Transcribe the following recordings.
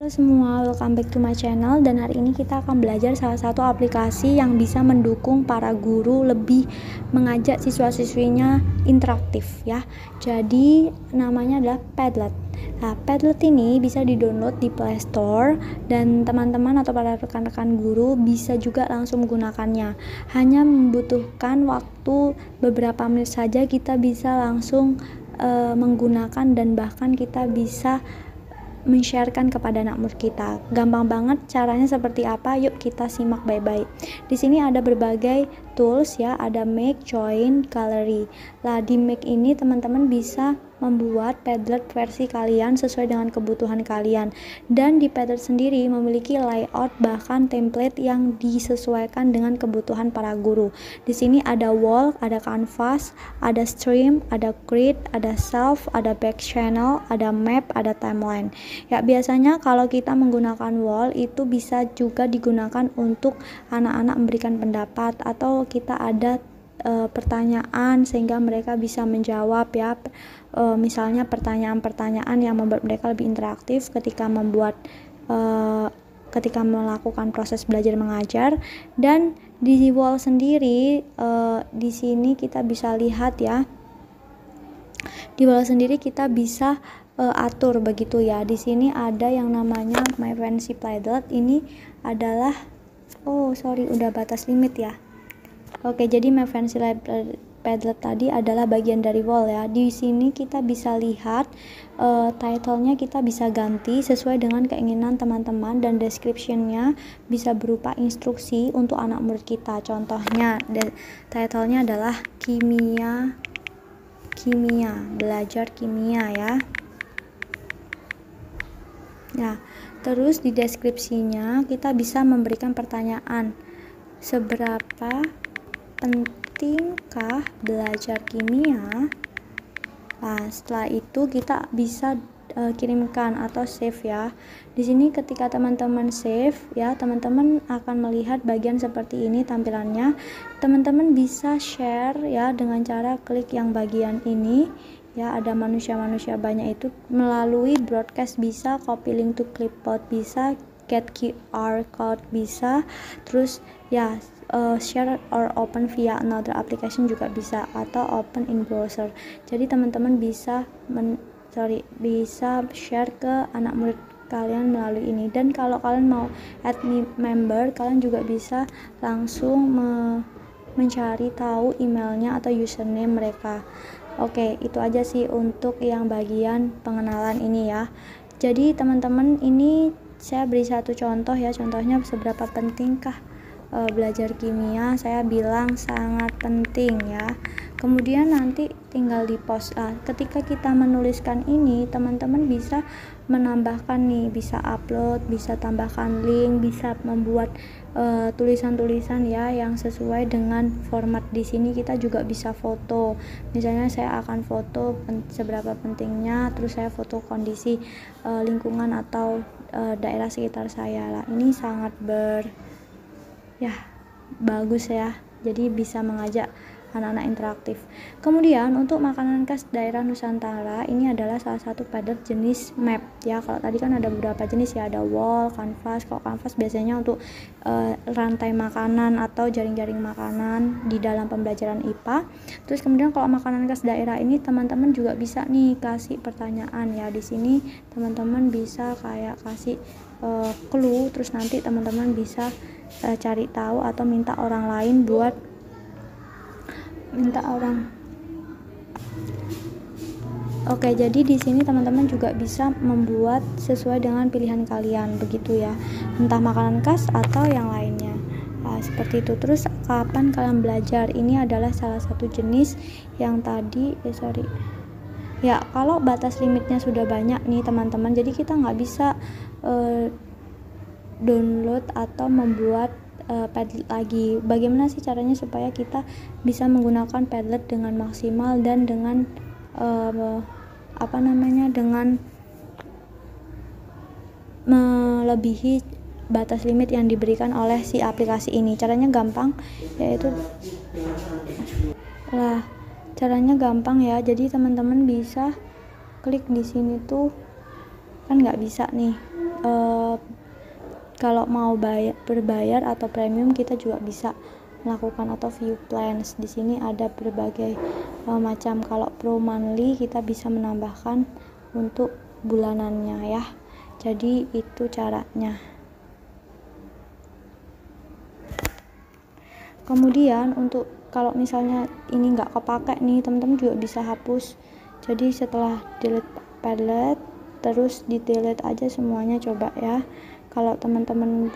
Halo semua, welcome back to my channel. Dan hari ini kita akan belajar salah satu aplikasi yang bisa mendukung para guru lebih mengajak siswa-siswinya interaktif ya. Jadi namanya adalah Padlet. Nah, Padlet ini bisa di-download di Play Store dan teman-teman atau para rekan-rekan guru bisa juga langsung menggunakannya. Hanya membutuhkan waktu beberapa menit saja kita bisa langsung menggunakan dan bahkan kita bisa men-sharekan kepada anak murid kita. Gampang banget caranya seperti apa? Yuk kita simak baik-baik. Di sini ada berbagai tools ya, ada Make, Join, Gallery. Lah di Make ini teman-teman bisa membuat Padlet versi kalian sesuai dengan kebutuhan kalian. Dan di Padlet sendiri memiliki layout bahkan template yang disesuaikan dengan kebutuhan para guru. Di sini ada wall, ada canvas, ada stream, ada grid, ada self, ada back channel, ada map, ada timeline. Ya, biasanya kalau kita menggunakan wall itu bisa juga digunakan untuk anak-anak memberikan pendapat atau kita ada pertanyaan sehingga mereka bisa menjawab ya. Misalnya pertanyaan-pertanyaan yang membuat mereka lebih interaktif ketika melakukan proses belajar mengajar. Dan di wall sendiri di sini kita bisa lihat ya. Di wall sendiri kita bisa atur begitu ya. Di sini ada yang namanya My Fancy Padlet. Ini adalah udah batas limit ya. Oke, jadi My Fancy Padlet tadi adalah bagian dari wall ya. Di sini kita bisa lihat title-nya kita bisa ganti sesuai dengan keinginan teman-teman dan description-nya bisa berupa instruksi untuk anak murid kita. Contohnya title-nya adalah kimia, belajar kimia ya. Nah, terus di deskripsinya kita bisa memberikan pertanyaan. Seberapa pentingkah belajar kimia? Nah, setelah itu kita bisa kirimkan atau save ya. Di sini ketika teman-teman save ya, teman-teman akan melihat bagian seperti ini tampilannya. Teman-teman bisa share ya dengan cara klik yang bagian ini. Ya, ada manusia-manusia banyak itu melalui broadcast bisa, copy link to clipboard bisa, get QR code bisa, terus ya share or open via another application juga bisa, atau open in browser. Jadi teman-teman bisa bisa share ke anak murid kalian melalui ini. Dan kalau kalian mau add member, kalian juga bisa langsung mencari tahu emailnya atau username mereka. Oke, itu aja sih untuk yang bagian pengenalan ini ya. Jadi teman-teman, ini saya beri satu contoh ya. Contohnya seberapa pentingkah belajar kimia? Saya bilang sangat penting ya. Kemudian nanti tinggal di post. Ketika kita menuliskan ini, teman-teman bisa menambahkan nih, bisa upload, bisa tambahkan link, bisa membuat tulisan-tulisan ya yang sesuai dengan format. Di sini kita juga bisa foto. Misalnya saya akan foto seberapa pentingnya, terus saya foto kondisi lingkungan atau daerah sekitar saya lah. Ini sangat bagus ya. Jadi bisa mengajak anak-anak interaktif. Kemudian untuk makanan khas daerah Nusantara, ini adalah salah satu Padlet jenis map ya. Kalau tadi kan ada beberapa jenis ya, ada wall, canvas. Kalau canvas biasanya untuk rantai makanan atau jaring-jaring makanan di dalam pembelajaran IPA. Terus kemudian kalau makanan khas daerah ini teman-teman juga bisa nih kasih pertanyaan ya. Di sini teman-teman bisa kayak kasih clue, terus nanti teman-teman bisa cari tahu atau minta orang lain buat Oke, jadi di sini teman-teman juga bisa membuat sesuai dengan pilihan kalian begitu ya, entah makanan khas atau yang lainnya. Seperti itu. Terus kapan kalian belajar? Ini adalah salah satu jenis yang tadi ya, kalau batas limitnya sudah banyak nih teman-teman, jadi kita nggak bisa download atau membuat Padlet lagi. Bagaimana sih caranya supaya kita bisa menggunakan Padlet dengan maksimal dan dengan dengan melebihi batas limit yang diberikan oleh si aplikasi ini? Caranya gampang, yaitu caranya gampang ya. Jadi teman-teman bisa klik di sini tuh, kan nggak bisa nih kalau mau berbayar atau premium kita juga bisa melakukan atau view plans. Di sini ada berbagai macam. Kalau pro monthly kita bisa menambahkan untuk bulanannya ya. Jadi itu caranya. Kemudian untuk kalau misalnya ini nggak kepake nih, teman-teman juga bisa hapus. Jadi setelah delete Padlet, terus di delete aja semuanya, coba ya. Kalau teman-teman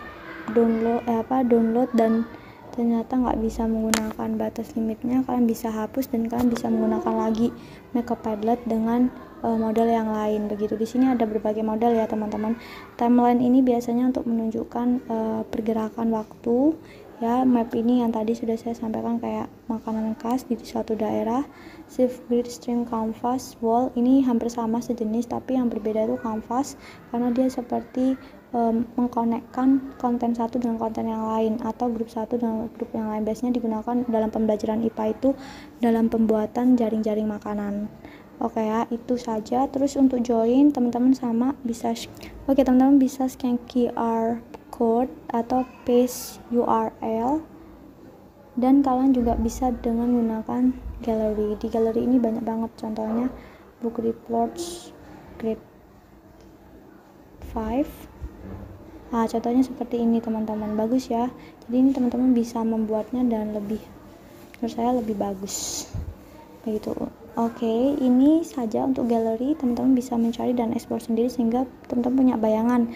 download dan ternyata nggak bisa menggunakan batas limitnya, kalian bisa hapus dan kalian bisa menggunakan lagi Makeup Padlet dengan model yang lain. Begitu. Di sini ada berbagai model ya teman-teman. Timeline ini biasanya untuk menunjukkan pergerakan waktu ya. Map ini yang tadi sudah saya sampaikan kayak makanan khas di suatu daerah. Shift Grid Stream Canvas Wall ini hampir sama sejenis, tapi yang berbeda itu canvas karena dia seperti mengkonekkan konten satu dengan konten yang lain atau grup satu dengan grup yang lain. Biasanya digunakan dalam pembelajaran IPA itu dalam pembuatan jaring-jaring makanan. Oke ya, itu saja. Terus untuk join teman-teman sama bisa teman-teman bisa scan QR code atau paste URL, dan kalian juga bisa dengan menggunakan gallery. Di gallery ini banyak banget, contohnya book reports grade 5. Nah, contohnya seperti ini teman-teman, bagus ya. Jadi ini teman-teman bisa membuatnya dan menurut saya lebih bagus begitu. Oke, ini saja untuk galeri. Teman-teman bisa mencari dan ekspor sendiri sehingga teman-teman punya bayangan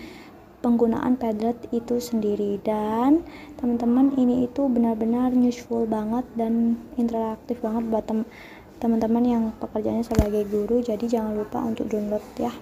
penggunaan Padlet itu sendiri. Dan teman-teman, ini itu benar-benar useful banget dan interaktif banget buat teman-teman yang pekerjaannya sebagai guru. Jadi jangan lupa untuk download ya.